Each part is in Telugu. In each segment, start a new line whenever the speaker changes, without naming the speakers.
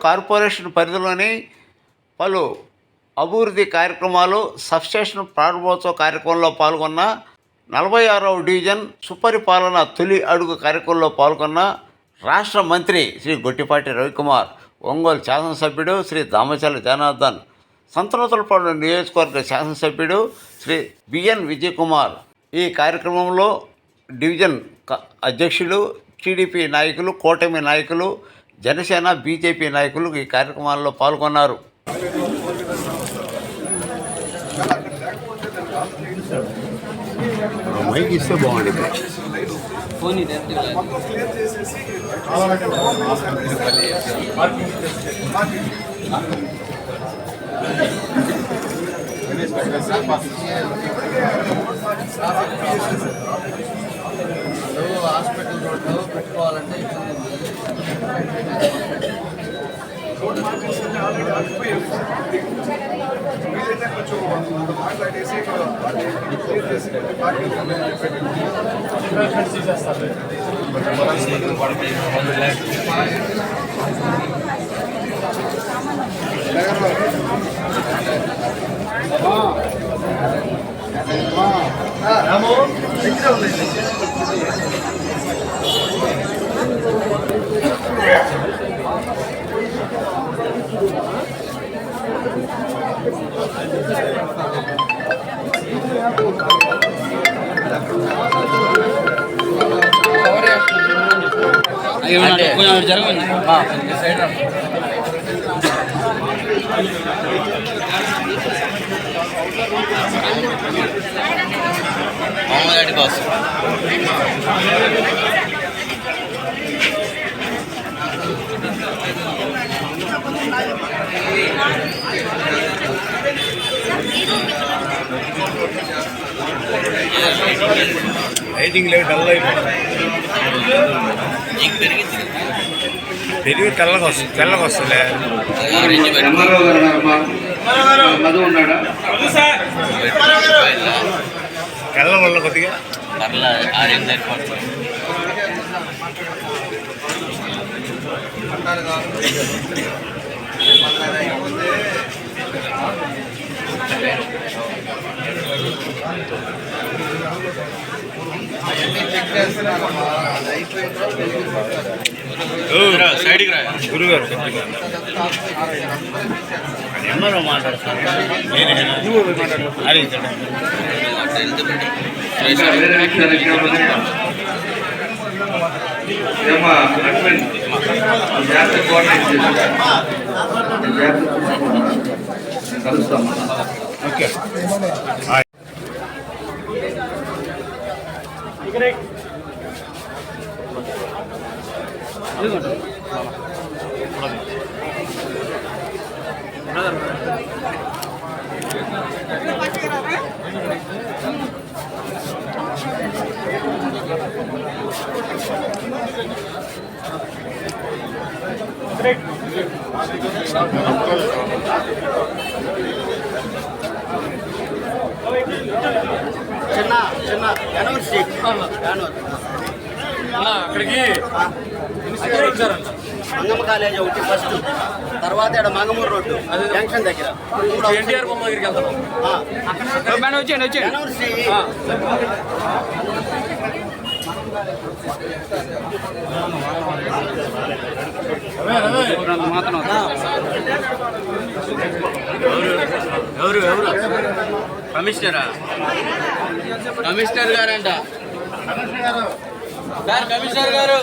కార్పొరేషన్ పరిధిలోని పలు అభివృద్ధి కార్యక్రమాలు సబ్స్టేషన్ ప్రారంభోత్సవ కార్యక్రమంలో పాల్గొన్న 46వ డివిజన్ సుపరిపాలన తొలి అడుగు కార్యక్రమంలో పాల్గొన్న రాష్ట్ర మంత్రి శ్రీ గొట్టిపాటి రవికుమార్, ఒంగోలు శాసనసభ్యుడు శ్రీ దామచల జనార్దన్, సంతనూతలపాడు నియోజకవర్గ శాసనసభ్యుడు శ్రీ బిఎన్ విజయకుమార్ ఈ కార్యక్రమంలో డివిజన్ అధ్యక్షులు, టీడీపీ నాయకులు, కూటమి నాయకులు, జనసేన, బీజేపీ నాయకులు ఈ కార్యక్రమాల్లో పాల్గొన్నారు.
మైక్ ఇస్తే బాగుంటుంది.
హాస్పిటల్ రోడ్లో పెట్టుకోవాలంటే జరగండి మామూలు బాస్
లైటింగ్ లేదు, డల్ అయిపోయింది. పెరిగి తెల్లగా వస్తుంది. తెల్ల వల్ల కొద్దిగా గురుగారు ఎన్నో మాట్లాడతాను. ఓకే
చిన్న
అక్కడికి వచ్చారంట.
మంగమ్మ కాలేజీ ఒకటి ఫస్ట్, తర్వాత ఇక్కడ మంగమూరు రోడ్డు జంక్షన్ దగ్గర
ఎన్టీఆర్ బొమ్మ దగ్గరికి వెళ్తాను. వచ్చేయండి.
ఎవరు కమిషనర్ గారంట. కమిషనర్ గారు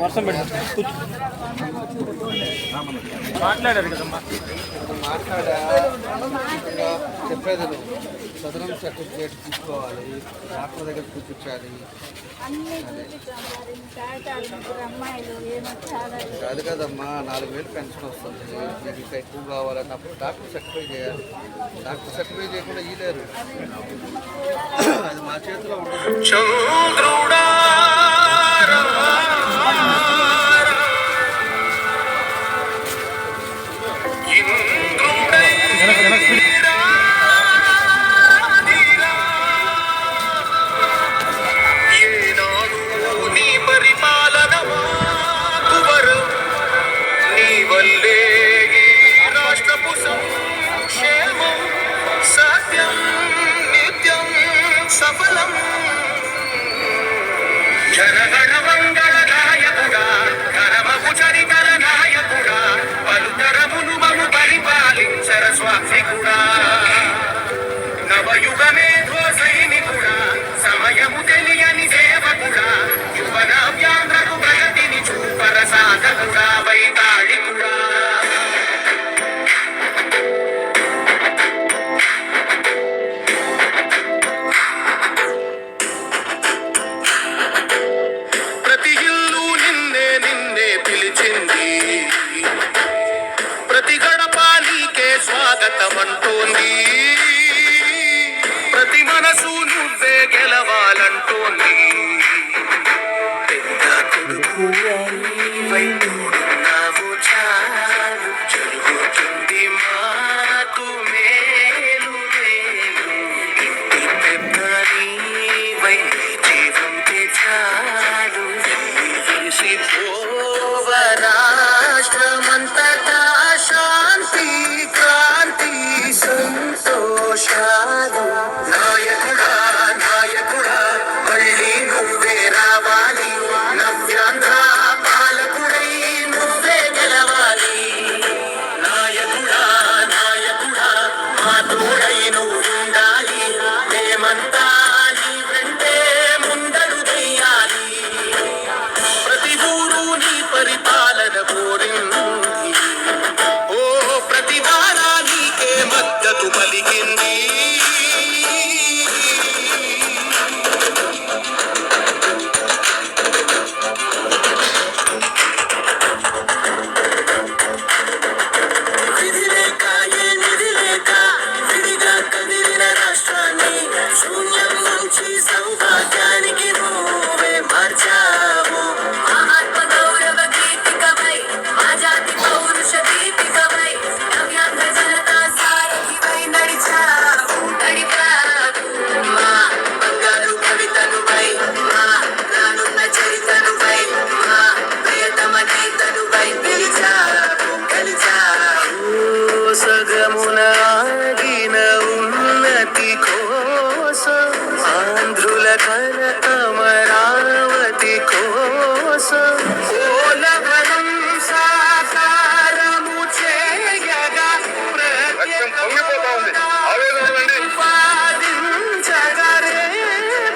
వర్షం పెట్టి మాట్లాడారు కదమ్మా.
చెప్పేది సదరం సర్టిఫికేట్ తీసుకోవాలి, డాక్టర్ దగ్గర చూపించాలి. కాదు కదమ్మా, 4,000 పెన్షన్ వస్తుంది, మీకు ఇంకా ఎక్కువ కావాలన్నప్పుడు డాక్టర్ సర్టిఫై చేయాలి. డాక్టర్ సర్టిఫై చేయకుండా ఇయ్యలేరు, అది మా చేతిలో ఉండదు.
స్వాగతమంటోంది, ప్రతి మనసు నువ్వే గెలవాలంటోంది. పెద్ద కొడుకు వైపున్నావు చాలు, జరుగుతుంది మాకు మేలు మేలు. ఇంటి పెద్ద నీవై జీవంతే చాలు, వేసిపోవ రాష్ట్రమంతటా శాంతి క్రాంతి సంతోషాలు. నాయకుడా నాయకుడా మళ్ళీ నువ్వే రావాలి, నవ్యాంధ్ర పాలకుడై నువ్వే గెలవాలి. నాయకుడా నాయకుడా మా తోడై నువ్వు ఉండాలి, మేమంతా నీ వెంటే ముందడు వెయ్యాలి. ప్రతి ఊరు నీ పరిపాలన కోరింది, ఓ ప్రతి వారా నీకే మద్దతు పలికింది. విధి లేక ఏ నిధి లేక విడిగా కదిలిన రాష్ట్రాన్ని శూన్యం నుంచి సౌభాగ్యానికి నువ్వే మార్చావు. ఆత్మ గౌరవ గీతికవై, మా జాతి పౌరుష దీపికవై, నవ్యాంధ్ర జనతా సారథివై నడిచావు నడిపావు. మా బంగారు కవితనువై, మా రానున్న చరితనువై, మా ప్రియతమ గీతనువై పిలిచావు గెలిచావు. సగమున ఆగిన ఉన్నతి కోసం, ఆంధ్రుల కల అమరావతి కోసం, పోలవరం సాకారము చేయగా ఉపాదించగరే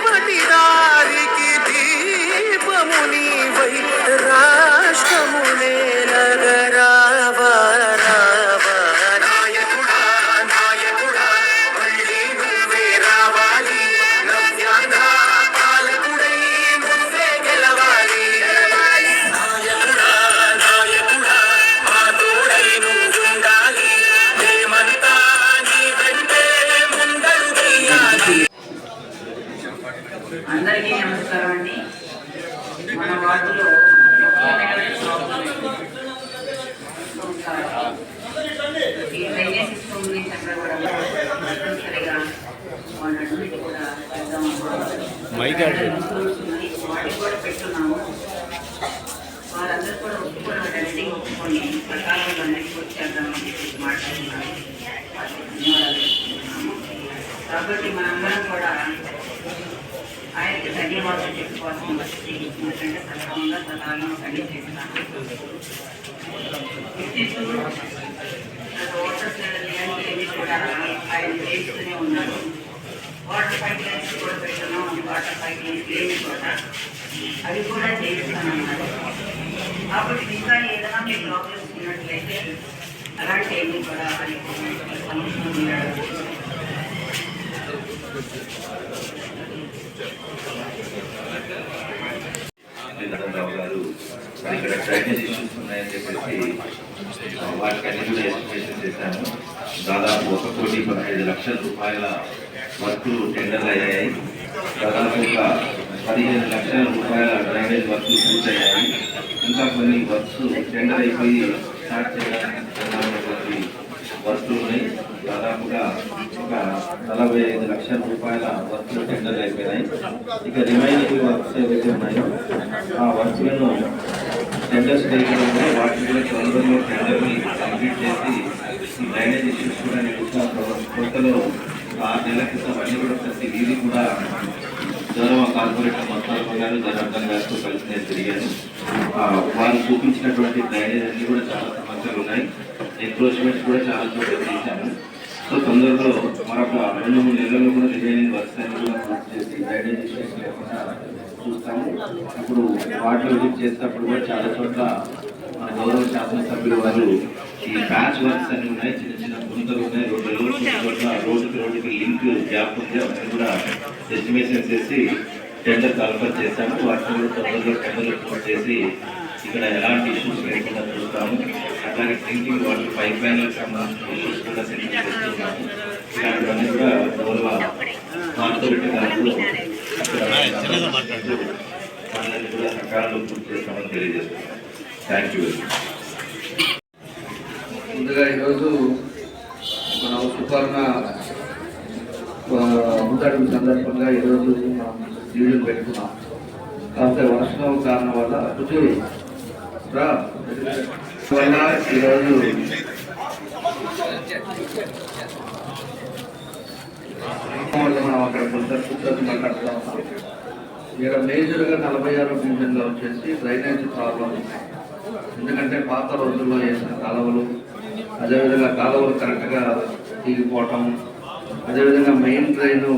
పటిదారికి దీపము నీవై రాష్ట్రమునే నగరావా రావా. నాయకుడా నాయకుడా మళ్ళీ నువ్వే రావాలి, నవ్యాంధ్ర పాలకుడై నువ్వే గెలవాలి. నాయకుడా నాయకుడా మా తోడై నువ్వు ఉండాలి, మేమంతా నీ వెంటే ముందడు వెయ్యాలి.
అందరికీ నమస్కారం అండి. మన వార్డులో ఈ డ్రైనేజ్ సిస్టమ్ గురించి అక్కడ కూడా తప్పనిసరిగా వాళ్ళన్నిటి కూడా పెడదాము. వాటికి కూడా పెట్టున్నాము. వాళ్ళందరూ కూడా ఒప్పుకొని వాటన్నిటికీ ఒప్పుకొని ప్రకారం అన్నిటికీ వచ్చేద్దామని చెప్పి మాట్లాడుతున్నాను. కాబట్టి మనందరం కూడా ఆయనకి ధన్యవాదాలు చెప్పుకోవాల్సిన పరిస్థితి ఎందుకంటే సక్రమంగా సకాలంలో పని చేస్తున్నాను. వాటర్ ఇలాంటివన్నీ కూడా ఆయన చేస్తూనే ఉన్నారు. వాటర్ పైప్ లైన్స్ కూడా పెట్టడం, వాటర్ పైప్ లైన్స్ లేని కూడా అవి కూడా చేస్తానన్నారు. కాబట్టి ఇంకా ఏదైనా మీ ప్రాబ్లమ్స్ ఉన్నట్లయితే అలాంటి ఏమి కూడా సమస్య ఉన్నాడు.
రావు గారు ఇక్కడ డ్రైనేజ్ ఇష్యూస్ ఉన్నాయని చెప్పేసి వాటికి అన్ని కూడా ఎస్టిమేషన్ చేశాను. దాదాపు 1,15,00,000 రూపాయల వర్కులు టెండర్లు అయ్యాయి. దాదాపు ఒక 15 లక్షల రూపాయల డ్రైనేజ్ వర్కులు పూర్తయ్యాయి. ఇంకా కొన్ని వర్క్స్ టెండర్ అయిపోయి స్టార్ట్ చేయడానికి వర్కులు ఉన్నాయి. దాదాపుగా ఒక 45 లక్షల రూపాయల వర్క్లు టెండర్ అయిపోయినాయి. ఇక రిమైనింగ్ వర్క్స్ ఏవైతే ఉన్నాయో ఆ వర్క్లను టెండర్ స్టేజ్లో ఉన్నాయి. వాటిని కూడా తొందరలో టెండర్ని కంప్లీట్ చేసి ఈ డ్రైనేజ్ ఇష్యూస్ కూడా కొత్తలో 6 నెలల క్రితం అన్ని కూడా ప్రతి వీధి కూడా గౌరవ కార్పొరేటర్ మొత్తం గారు జనార్దన్ గారితో కలిసి నేను తిరిగాను. వారు చూపించినటువంటి డ్రైనేజ్ అన్ని కూడా చాలా సమస్యలు ఉన్నాయి. ఎంక్రోచ్మెంట్స్ కూడా చాలా చోట్ల తీశాము. సో తొందరలో మరొక 2-3 నెలల్లో కూడా రిమైనింగ్ వర్క్స్ అన్ని కూడా పూర్తి చేసి డ్రైనేజ్ ఇష్యూస్ లేకుండా చూస్తాము. ఇప్పుడు వాటర్ విజిట్ చేసినప్పుడు కూడా చాలా చోట్ల మన గౌరవ శాసనసభ్యులు వారు ఈ ప్యాచ్ వర్క్స్ అన్ని ఉన్నాయి, చిన్న చిన్న గుంతలు ఉన్నాయి రోడ్లలో, కొన్ని చోట్ల రోడ్డుకి లింక్ గ్యాప్ ఉంది. అవన్నీ కూడా ఎస్టిమేషన్ చేసి టెండర్ కాల్ఫర్ చేశాము. వాటిని కూడా తొందరలో టెండర్లు పూర్తి చేసి ఇక్కడ ఎలాంటి ఇష్యూస్ లేకుండా చూస్తాము. అట్లాగే డ్రింకింగ్ వాటర్ పైప్ లైన్లకు సంబంధించిన ఇష్యూస్ కూడా సెటిల్ చేస్తున్నాము. ఇలాంటివన్నీ కూడా గౌరవ కార్పొరేటర్ గారు వాళ్ళని కూడా సకాలంలో పూర్తి చేస్తామని తెలియజేస్తున్నాం. Thank you.
ముందుగా ఈరోజు మన సుపర్ణ ముందడుగు సందర్భంగా ఈరోజు మనం డివిజన్ పెట్టుకున్నాం. కాకపోతే వర్షం కారణం వల్ల ఈరోజు మనం అక్కడ కూర్చొని మాట్లాడుతూ ఉన్నాం. ఇక్కడ మేజర్గా 46 డివిజన్లో వచ్చేసి డ్రైనేజ్ ప్రాబ్లం ఉన్నాయి. ఎందుకంటే పాత రోజుల్లో వేసిన కాలువలు, అదేవిధంగా కాలువలు కరెక్ట్గా తీగిపోవటం, అదేవిధంగా మెయిన్ డ్రైన్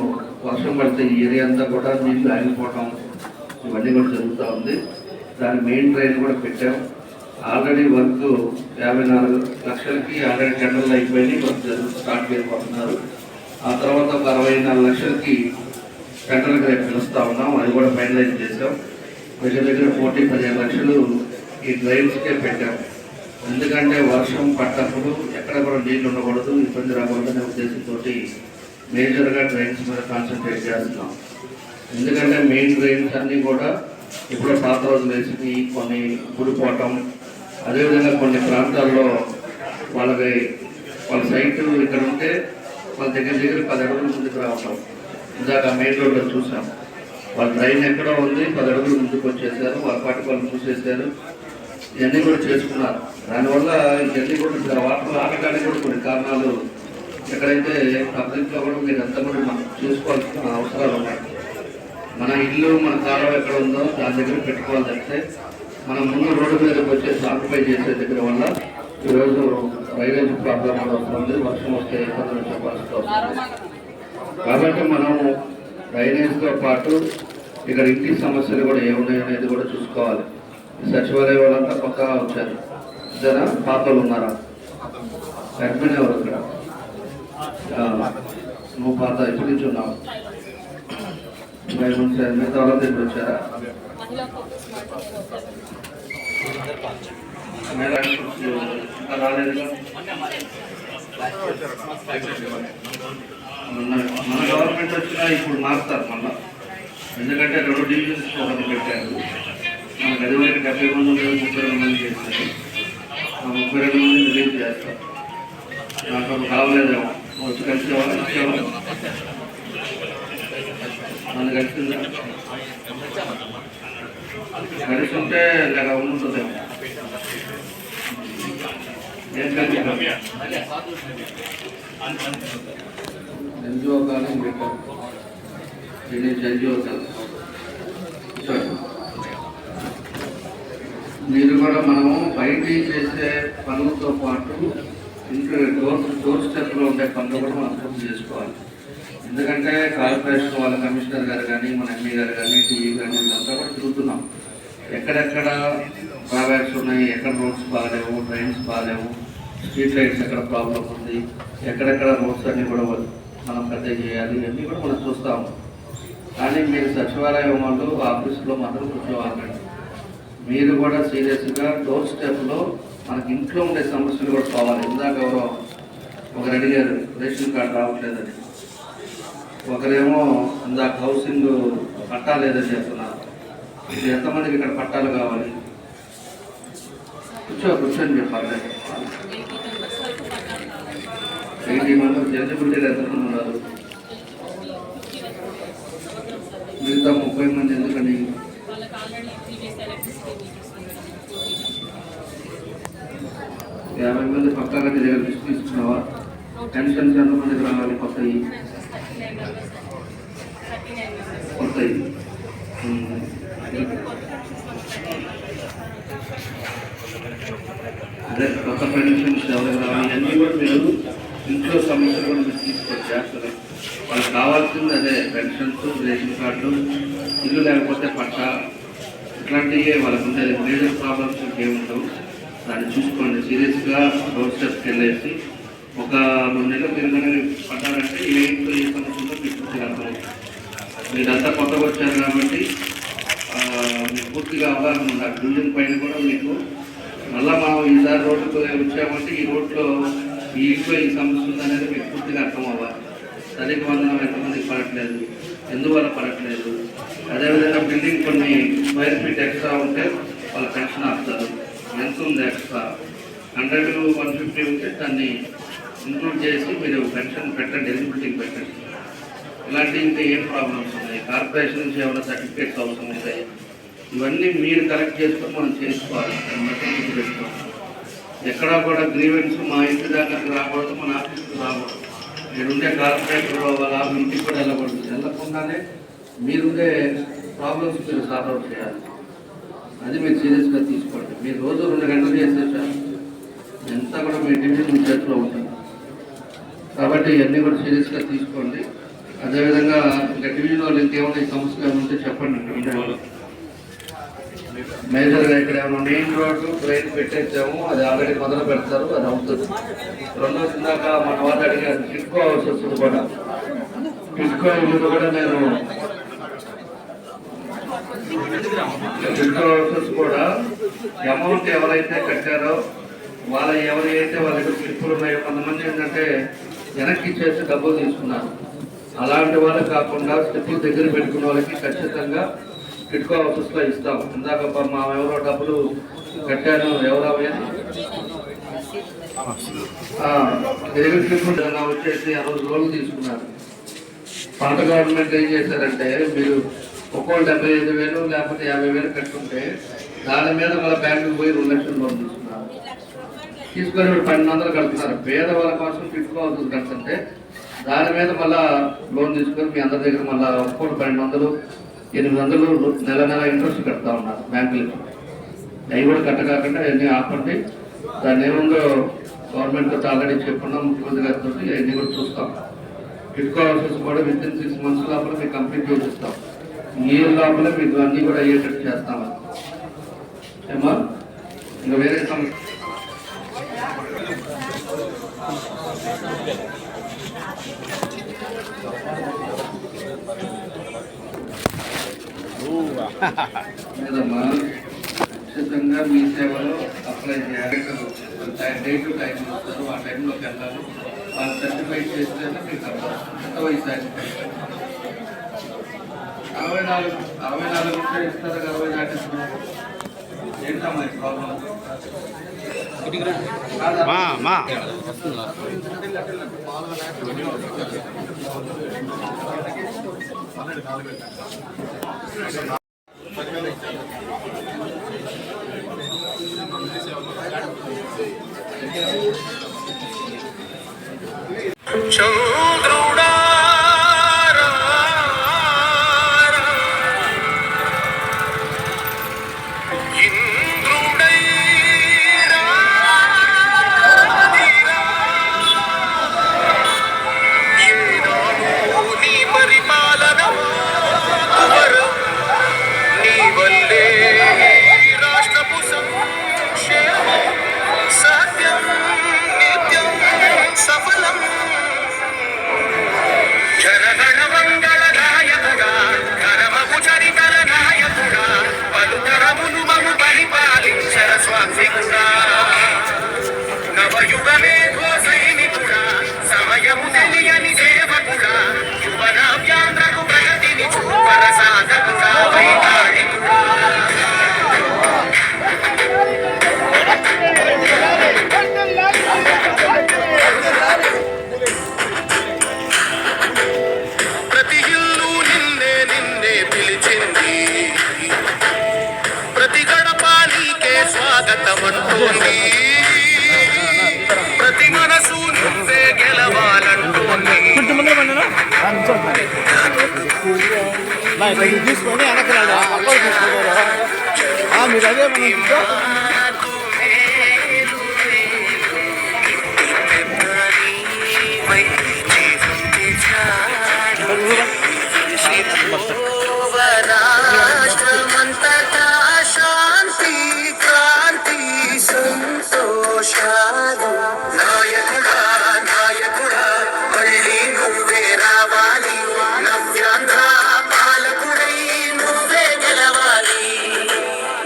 వర్షం పడితే ఈ ఏరియా అంతా కూడా నీళ్ళు ఆగిపోవటం, ఇవన్నీ కూడా జరుగుతూ ఉంది. దాని మెయిన్ డ్రైన్ కూడా పెట్టాం. ఆల్రెడీ వర్క్ 54 లక్షలకి ఆల్రెడీ టెండర్లు అయిపోయి వర్క్ స్టార్ట్ చేయబోతున్నారు. ఆ తర్వాత ఒక 64 లక్షలకి టెండర్కి రేపు పిలుస్తూ ఉన్నాం. అది కూడా ఫైనలైజ్ చేసాం. దగ్గర 15 లక్షలు ఈ డ్రైన్స్కే పెట్టాం. ఎందుకంటే వర్షం పడ్డప్పుడు ఎక్కడ కూడా నీళ్ళు ఉండకూడదు, ఇబ్బంది రాకూడదనే ఉద్దేశంతో మేజర్గా డ్రైన్స్ మీద కాన్సన్ట్రేట్ చేస్తున్నాం. ఎందుకంటే మెయిన్ డ్రైన్స్ అన్నీ కూడా ఇప్పుడు పాత రోజులు వేసి కొన్ని ఊడిపోవటం, అదేవిధంగా కొన్ని ప్రాంతాల్లో వాళ్ళ సైట్ ఇక్కడ ఉంటే వాళ్ళ దగ్గర 10 అడుగుల ముందుకు రావటం. ఇందాక మెయిన్ రోడ్లో చూసాం. వాళ్ళ డ్రైన్ ఎక్కడో ఉంది, 10 అడుగులు ముందుకు వచ్చేసారు, వాళ్ళ పాటి వాళ్ళు చూసేసారు. ఇవన్నీ కూడా చేసుకున్నారు. దానివల్ల ఇవన్నీ కూడా వాటర్ ఆగడానికి కూడా కొన్ని కారణాలు ఎక్కడైతే పబ్లిక్లో కూడా మీరు అంతా కూడా మనం చూసుకోవాల్సిన అవసరాలు ఉన్నాయి. మన ఇల్లు మన కాలువ ఎక్కడ ఉందో దాని దగ్గర పెట్టుకోవాలి తప్పితే మనం ముందు రోడ్డు మీదకి వచ్చేసి ఆక్యుపై చేసే దగ్గర వల్ల ఈరోజు డ్రైనేజ్ ప్రాబ్లం కూడా వస్తుంది. వర్షం వస్తే ఇబ్బందులు చెప్పాల్సి వస్తుంది. కాబట్టి మనం డ్రైనేజ్తో పాటు ఇక్కడ ఇంటి సమస్యలు కూడా ఏమున్నాయి అనేది కూడా చూసుకోవాలి. సచివాలయం వాళ్ళంతా కొత్తగా వచ్చారు. ఇద్దరా పాతలు ఉన్నారా? అడ్మిన్ ఎవరు ఇక్కడ? నువ్వు పాత ఎప్పటి నుంచి ఉన్నావు? మిగతా వాళ్ళ దగ్గర వచ్చారా? రాలేదు. మన గవర్నమెంట్ వచ్చినా ఇప్పుడు మారుతారు మళ్ళా. ఎందుకంటే 2 డివిజన్స్ ఒకటి పెట్టారు. మనకు అది వరకు 70 మంది 32 మంది చేస్తారు. 32 మంది రిలీజ్ చేస్తారు. నాకు కావలేదేమో వచ్చి కలిసేవా ఇచ్చేవా? నన్ను కలిసిందా? కలిసి ఉంటే లేక ఉంటుందేమో. ఏం కలిసి ఎన్జిఓ కానీ మీటర్ దీనికి ఎన్జిఓ మీరు కూడా మనము బయటికి చేసే పనులతో పాటు ఇంట్లో డోర్ స్టెప్లో ఉండే పనులు కూడా మనం పూర్తి చేసుకోవాలి. ఎందుకంటే కార్పొరేషన్ వాళ్ళ కమిషనర్ గారు కానీ మన ఎంఈ గారు కానీ టీవీ కానీ వీళ్ళంతా కూడా తిరుగుతున్నాం. ఎక్కడెక్కడ డ్రాబ్యాక్స్ ఉన్నాయి, ఎక్కడ రోడ్స్ బాగాలేవు, డ్రైన్స్ బాగాలేవు, స్ట్రీట్ లైట్స్ ఎక్కడ ప్రాబ్లం ఉంది, ఎక్కడెక్కడ రోడ్స్ అన్నీ కూడా మనం పెద్ద చేయాలి, ఇవన్నీ కూడా మనం చూస్తూ ఉంటాం. కానీ మీరు సచివాలయం వాళ్ళు ఆఫీసులో మాత్రం కూర్చోవాలండి. మీరు కూడా సీరియస్గా డోర్ స్టెప్లో మనకి ఇంట్లో ఉండే సమస్యలు కూడా పోవాలి. ఇందాక ఎవరో ఒకరు అడిగారు రేషన్ కార్డు రావట్లేదని, ఒకరేమో ఇందాక హౌసింగ్ పట్టా లేదని చెప్తున్నారు. ఎంతమందికి ఇక్కడ పట్టాలు కావాలి? కూర్చొని చెప్పాలి. 80 మెంబర్స్ ఎలిజిబిలిటీ ఎంతమంది ఉన్నారు? మిగతా 30 మంది ఎందుకని? 50 మంది పక్కాగా నీ దగ్గర తీసుకున్నావా? పెన్షన్స్ ఎంతమందికి రావాలి? కొత్తవి అదే కొత్త పెన్షన్స్ ఎవరికి రావాలి? ఇవన్నీ కూడా మీరు ఇంట్లో సమస్యలు కూడా మీరు తీసుకొని చేస్తారు. వాళ్ళకి కావాల్సింది అదే పెన్షన్స్, రేషన్ కార్డు, ఇల్లు లేకపోతే పట్టా, ఇట్లాంటివి వాళ్ళకు ఉండేది. మేజర్ ప్రాబ్లమ్స్ ఏముండవు. దాన్ని చూసుకోండి. సీరియస్గా డోర్ స్టెప్కి వెళ్ళేసి ఒక 2 నెలలు మీరు కనుక పట్టాలంటే ఏ ఇంట్లో ఏ సమస్యలో మీకు పూర్తిగా అర్థమవుతుంది. మీరంతా కొత్తగా వచ్చారు కాబట్టి మీకు పూర్తిగా అవగాహన ఉండాలి. బిల్డింగ్ పైన కూడా మీకు మళ్ళీ మనం ఈసారి రోడ్డుకు వచ్చామంటే ఈ రోడ్లో ఈ ఇంట్లో ఈ సమస్య ఉందనేది మీకు పూర్తిగా అర్థం అవ్వాలి. సరిగ్గా వందనం ఎంతమందికి పడట్లేదు, ఎందువల్ల పడట్లేదు. అదేవిధంగా బిల్డింగ్ కొన్ని స్క్వేర్ ఫీట్ ఎక్స్ట్రా ఉంటే వాళ్ళు పెన్షన్ ఆపుతారు. ఎంత ఉంది ఎక్స్ట్రా? 100, 150 ఉంటే దాన్ని ఇంక్లూడ్ చేసి మీరు పెన్షన్ పెట్టండి, ఎలిజిబిలిటీకి పెట్టండి. ఇలాంటి ఇంకా ఏం ప్రాబ్లమ్స్ ఉన్నాయి, కార్పొరేషన్ నుంచి ఏమైనా సర్టిఫికేట్స్ అవసరం ఉంటాయి, ఇవన్నీ మీరు కలెక్ట్ చేసుకొని మనం చేసుకోవాలి. పెట్టుకోవాలి. ఎక్కడా కూడా గ్రీవెన్స్ మా ఇంటి దగ్గరకు రాకూడదు, మన ఆఫీస్కి రాకూడదు. మీరుండే కార్పొరేటర్ వాళ్ళ ఇంటికి కూడా వెళ్ళకూడదు. వెళ్ళకుండానే మీరుండే ప్రాబ్లమ్స్ మీరు సాల్వ్ అవుట్ చేయాలి. అది మీరు సీరియస్గా తీసుకోండి. మీరు రోజు 2 గంటలు చేసేసారు, ఎంత కూడా మీ డివిజన్ మీ చేతిలో ఉంటుంది. కాబట్టి ఇవన్నీ కూడా సీరియస్గా తీసుకోండి. అదేవిధంగా ఇంకా డివిజన్ వాళ్ళు ఇంకేమైనా సమస్యలు ఏమైనా ఉంటే చెప్పండి. మేజర్గా ఇక్కడ ఏమైనా మెయిన్ రోడ్డు ట్రైన్ పెట్టేసాము, అది ఆల్రెడీ మొదలు పెడతారు, అది అవుతుంది. రెండోది ఇందాక మన వాళ్ళు అడిగారు టిట్కో హౌసెస్ కూడా. టిట్కో ఇల్లు కూడా నేను టిట్కో హౌసెస్ కూడా అమౌంట్ ఎవరైతే కట్టారో ఎవరైతే వాళ్ళకి స్లిప్పులు ఉన్నాయో కొంతమంది ఏంటంటే వెనక్కి ఇచ్చేసి డబ్బులు తీసుకున్నారు. అలాంటి వాళ్ళు కాకుండా స్లిప్పులు దగ్గర పెట్టుకున్న వాళ్ళకి ఖచ్చితంగా టిట్కో హౌసెస్లో ఇస్తాం. ఇందాక మా ఎవరో డబ్బులు కట్టాను, ఎవరో దగ్గర స్లిప్పులు వచ్చేసి 60 రోజులు తీసుకున్నారు. పాత గవర్నమెంట్ ఏం చేశారంటే మీరు ఒక్కొక్కరు 75,000 లేకపోతే 50,000 కట్టుకుంటే దాని మీద వాళ్ళ బ్యాంకుకి పోయి 2 లక్షలు లోన్ తీసుకున్నారు. తీసుకొని 1200 కడుతున్నారు. పేదవాళ్ళ కోసం టిట్కో హౌసెస్ కడుతుంటే దాని మీద మళ్ళీ లోన్ తీసుకొని మీ అందరి దగ్గర మళ్ళీ ఒక్కొక్కటి 1200, 800 నెల ఇంట్రెస్ట్ కడతా ఉన్నారు బ్యాంకులకి. అవి కూడా కట్టకాకుండా అవన్నీ ఆపండి. దాన్ని ఏముందో గవర్నమెంట్తో ఆల్రెడీ చెప్పుకున్నాం, ముఖ్యమంత్రి గారితో అవన్నీ కూడా చూస్తాం. టిట్కో హౌసెస్ కూడా వితిన్ 6 months లోపల మీకు కంప్లీట్ చేసిస్తాం. ఇయర్ లోపల మీకు అన్నీ కూడా అయ్యేటట్టు చేస్తామని ఏమా. ఇంకా వేరే సమస్య లేదమ్మా. ఖచ్చితంగా మీ సేవలో అప్లై చేయాలి. డే టు టైం వస్తారు, ఆ టైంలోకి వెళ్ళాలి. వాళ్ళు సర్టిఫై చేస్తేనే మీకు ఎంత వయసు 64 ఉంటే ఇస్తారు, 60 దాటిస్తున్నారు. ఏంటమ్మా ఈ ప్రాబ్లం?
చంద్రుడా
ముందర పడినా
తీసుకొని వెనక్కి రండి. అక్కడ తీసుకుంటారు. మీరు అదే
రాష్ట్రమంతటా శాంతి క్రాంతి సంతోషాలు నాయకుడా నాయకుడా మళ్ళీ నువ్వే రావాలి నవ్యాంధ్ర పాలకుడై నువ్వే గెలవాలి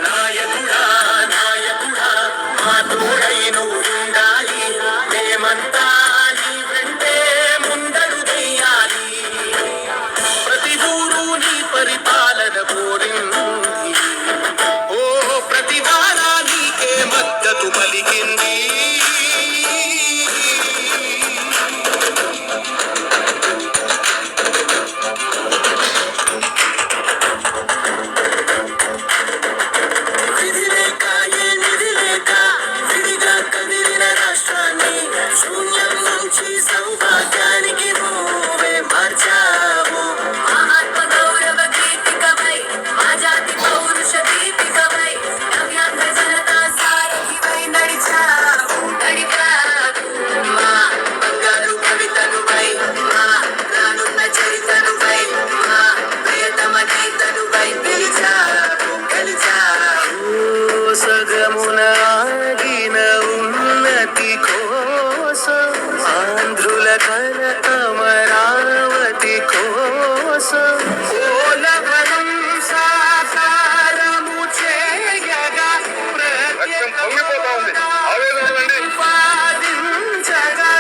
నాయకుడా నాయకుడా మా తోడై నువ్వు ఉండాలి మేమంతా నీ వెంటే ముందడు వెయ్యాలి ప్రతి ఊరు నీ పరిపాలన కోరింది ఓ ప్రతి వారా నీకే మద్దతు పలికింది విధి లేక ఏ నిధి లేక విడిగా కదిలిన రాష్ట్రాన్ని శూన్యం నుంచి సౌభాగ్యానికి నువ్వే మార్చావు ఆత్మ గౌరవ గీతికవై మా జాతి పౌరుష దీపికవై నవ్యాంధ్ర జనతా సారథివై నడిచావు మా బంగారు కవితనువై మా రానున్న చరితనువై మా ప్రియతమ గీతనువై గెలిచావు సగమున ఆగిన ఉన్నతి కోసం ఆంధ్రుల కల అమరావతి కోసం పోలవరం సాకారము చేయగా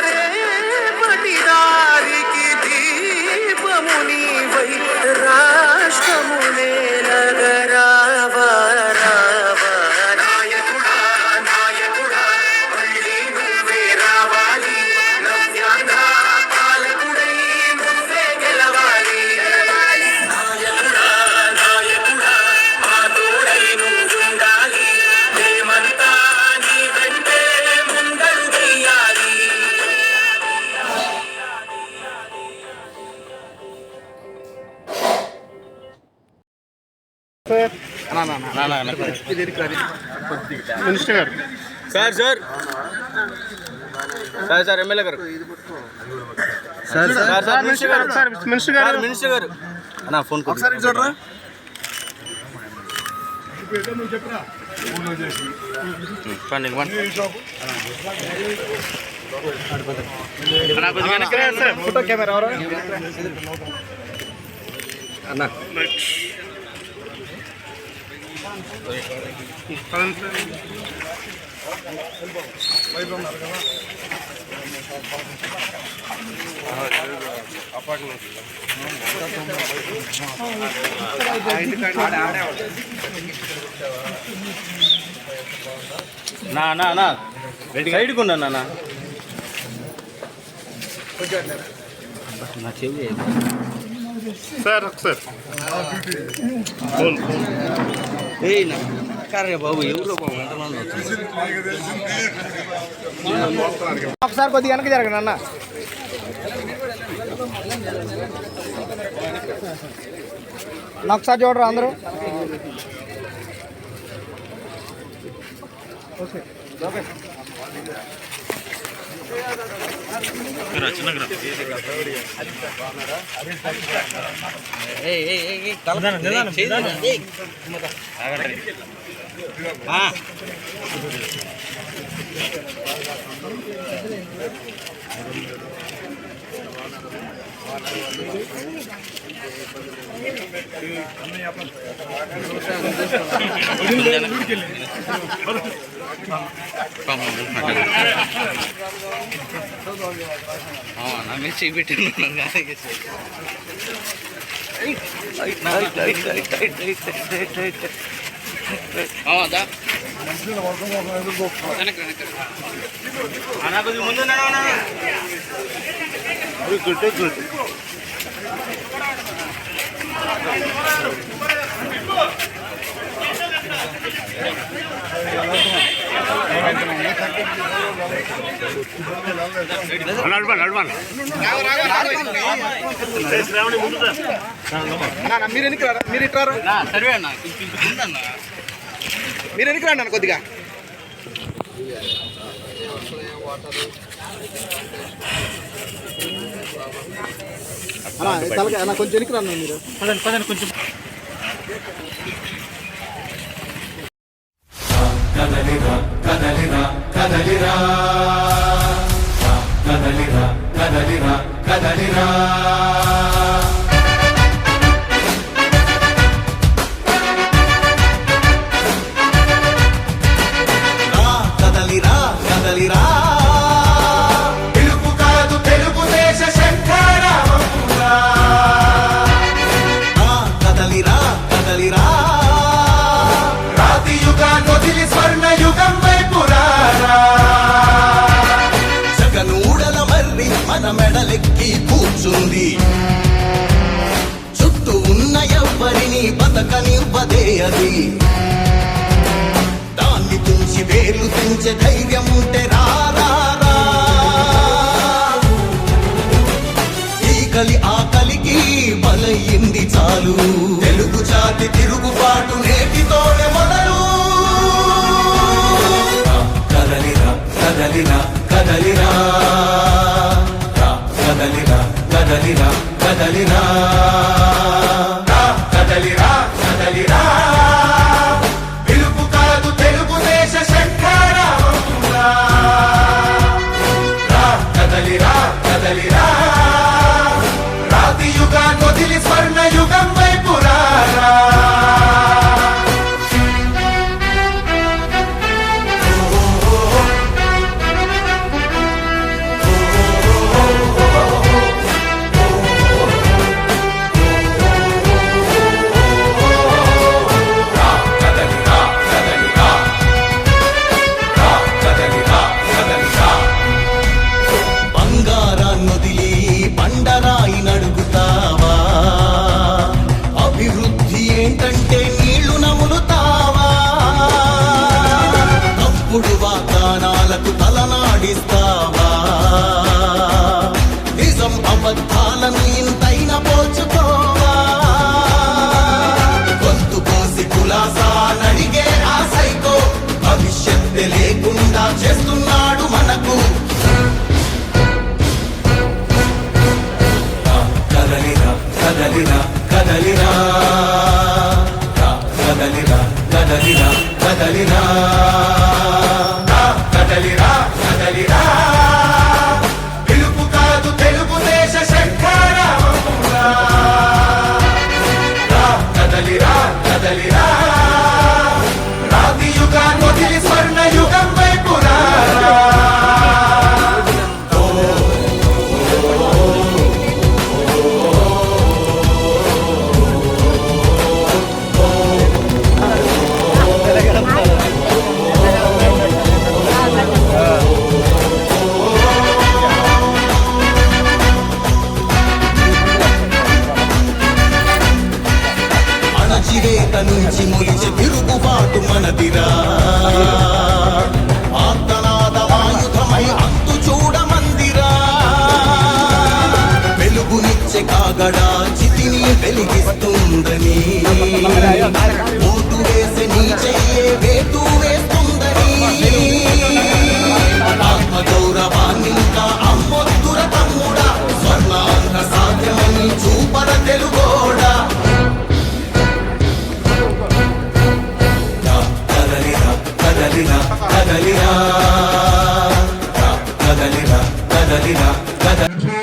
ఉపాదించగరేపటి దారికి దీపము నీవై రాష్ట్రమునే నగరావా రావా నాయకుడా నాయకుడా మళ్ళీ నువ్వే రావాలి నవ్యాంధ్ర పాలకుడై నువ్వే గెలవాలి నాయకుడా నాయకుడా మా తోడై నువ్వు ఉండాలి మేమంతా నీ వెంటే ముందడు వెయ్యాలి
మినిస్టర్ గారు
సార్ ఎమ్మెల్యే గారు
మినిస్టర్ గారు మినిస్టర్ గారు
మినిస్టర్ గారు అన్న ఫోన్
ఒకసారి చూడరా
ఫోటో కెమెరా ఎవరు
నా సైడ్కి ఉన్నా నాన్న నా చెవి
సార్ సార్
కరే బాబు ఎవరో బాబు ఎంతమంది
ఒకసారి కొద్దిగా వెనక జరగండి అన్న ఒకసారి చూడరు అందరూ
నమ్మి చూపెట్టాను ముందు
మీరు ఎన్నికి రారా, మీరు ఇటు రారా,
సర్వే అన్న ఉందన్న
మీరు ఎన్నికి రండి అన్న కొద్దిగా. తలకి అన్న కొంచెం ఎన్నికి రండి మీరు.
పదండి కొంచెం.
కదలిరా కదలిరా కదలిరా కదలిరా కదలిరా కదలిరా కదలిరా కదలిరా తెలుగు కాదు తెలుగుదేశ శంఖారావమురా కదలిరా కదలిరా రాతి యుగాన్ని వదిలి స్వర్ణ యుగం వైపు రారా జగనూడల మర్రి మన మెడలెక్కి కూర్చుంది చుట్టూ ఉన్న ఎవ్వరిని బతకనివ్వదే అది దాన్ని తుంచి వేలు తెంచే ధైర్యం ఉంటే రారా ఈ కలి ఆకలికి బలయ్యింది చాలు తెలుగు జాతి తిరుగుబాటు నేటితోనే మొదలు కదలిరా కదలిరా కదలిరా కదలిరా కదలిరా కదలిరా కదలిరా కదలిరా పిలుపు కాదు తెలుగుదేశ శంఖారావమురా కదలిరా కదలిరా రాతి యుగాన్ని వదిలి స్వర్ణ యుగం వైపు రారా బంగారాన్నొదిలి బండరాయి నడుగుతావా అభివృద్ధి ఏంటంటే నీళ్లు నములుతావా తప్పుడు వాగ్దానాలకు తలనాడిస్తావా నిజం అబద్ధాలను ఇంతైనా పోల్చుకోవా గొంతు కోసి కులాసా నడిగే ఆ సైకో భవిష్యత్తు లేకుండా చేస్తున్నాడు మనకు కదలిరా కదలిరా కదలిరా కదలిరా కదలిరా కదలిరా కదలిరా కదలిరా పిలుపు కాదు తెలుగుదేశ శంఖారావమురా కదలిరా కదలిరా రాతి యుగాన్ని వదిలి స్వర్ణ యుగం వైపు రారా అణచివేత నుంచి మొలిచే తిరుగుబాటు మనదిరా ఆర్తనాదమాయుధమై అంతు చూడమందిరా వెలుగునిచ్చే కాగడా చితిని వెలిగిస్తుందని ఓటు వేసే నీ చెయ్యే వేటు వేస్తుందని ఆత్మగౌరవాన్ని ఇంకా అమ్మొద్దుర తమ్ముడా స్వర్ణాంధ్ర సాధ్యమని చూపర తెలుగోడా కదలిరా కదలిరా కదలిరా కదలిరా కదలిరా కదలిరా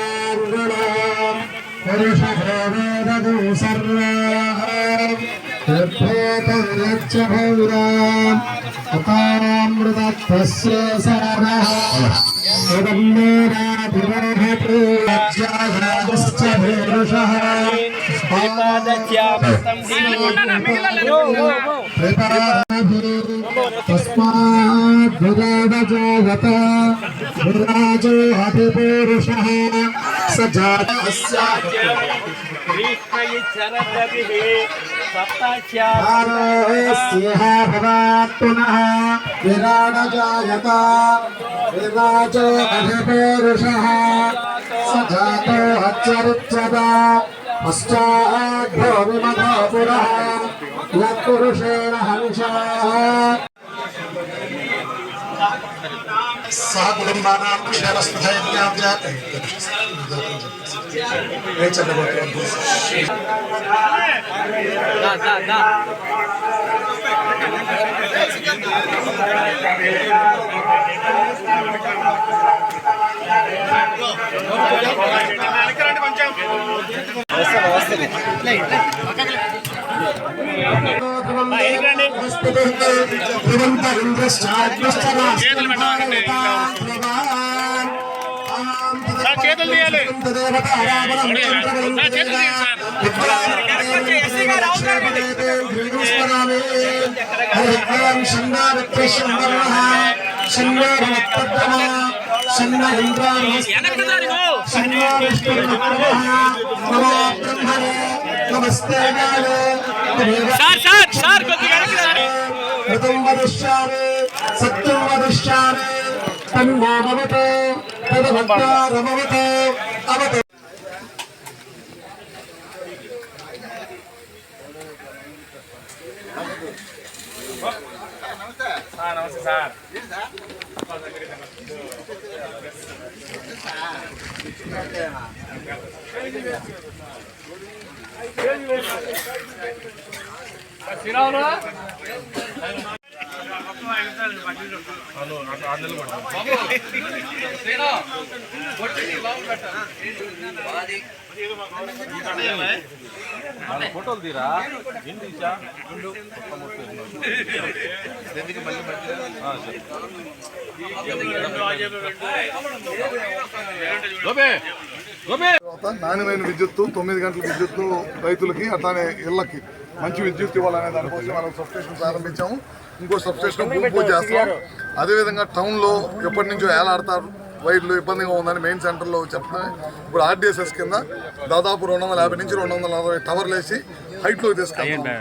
తస్మాత్
విరాడ జాయత విరాజో అధిపేరుషః సజాతో అచ్చరిత్యత పశ్చాద్భో విమతో పురః యత్పురుషేణ హంసః సహ కుటుంబానాం
చేతులు తీయాలి
నమస్తే సత్యం వదిష్యామి తన్నో భవతు తదభక్తారమవతు అవతు
నమస్తే సార్ ఫోటోలు తీరా ఏంటి
నాణ్యమైన విద్యుత్తు 9 గంటల విద్యుత్తు రైతులకి అట్లానే ఇళ్లకి మంచి విద్యుత్ ఇవ్వాలనే దానికోసం మనం సబ్స్టేషన్ ప్రారంభించాము. ఇంకో సబ్స్టేషన్ భూమి పూజ చేస్తాం. అదేవిధంగా టౌన్లో ఎప్పటి నుంచో ఏలాడతారు వైర్లు ఇబ్బందిగా ఉందని మెయిన్ సెంటర్లో చెప్తాం. ఇప్పుడు ఆర్డీఎస్ఎస్ కింద దాదాపు 250 నుంచి 240 టవర్లు వేసి హైట్లోకి తీసుకెళ్తాం.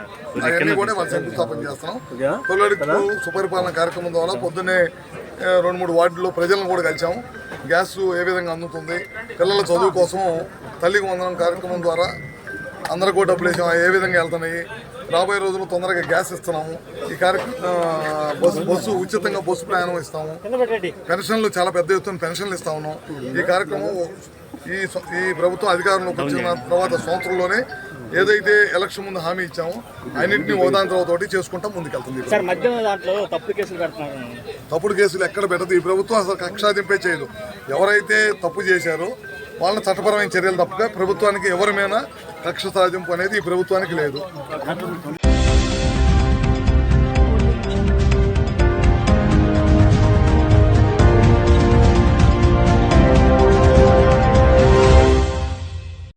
అవన్నీ కూడా మనం శంకుస్థాపన చేస్తున్నాం. తొలడుకు సుపరిపాలన కార్యక్రమం ద్వారా పొద్దున్నే 2-3 వార్డుల్లో ప్రజలను కూడా కలిసాము. గ్యాస్ ఏ విధంగా అందుతుంది, పిల్లల చదువు కోసం తల్లికి వందనం కార్యక్రమం ద్వారా అందరికీ కూడా డబ్బులు వేసాము. ఏ విధంగా వెళ్తున్నాయి, రాబోయే రోజుల్లో తొందరగా గ్యాస్ ఇస్తున్నాము. ఈ కార్యక్రమం బస్సు ఉచితంగా బస్సు ప్రయాణం ఇస్తాము. పెన్షన్లు చాలా పెద్ద ఎత్తున పెన్షన్లు ఇస్తా ఉన్నాం. ఈ కార్యక్రమం ఈ ప్రభుత్వం అధికారంలోకి వచ్చిన తర్వాత సంవత్సరంలోనే ఏదైతే ఎలక్షన్ ముందు హామీ ఇచ్చామో అన్నింటినీ ఓదాంతరతోటి చేసుకుంటా ముందుకెళ్తుంది. తప్పుడు కేసులు ఎక్కడ పెట్టదు ఈ ప్రభుత్వం. అసలు కక్షాదింపే చేయదు. ఎవరైతే తప్పు చేశారో వాళ్ళని చట్టపరమైన చర్యలు తప్పగా ప్రభుత్వానికి ఎవరి మీద కక్ష సాధింపు అనేది ఈ ప్రభుత్వానికి లేదు.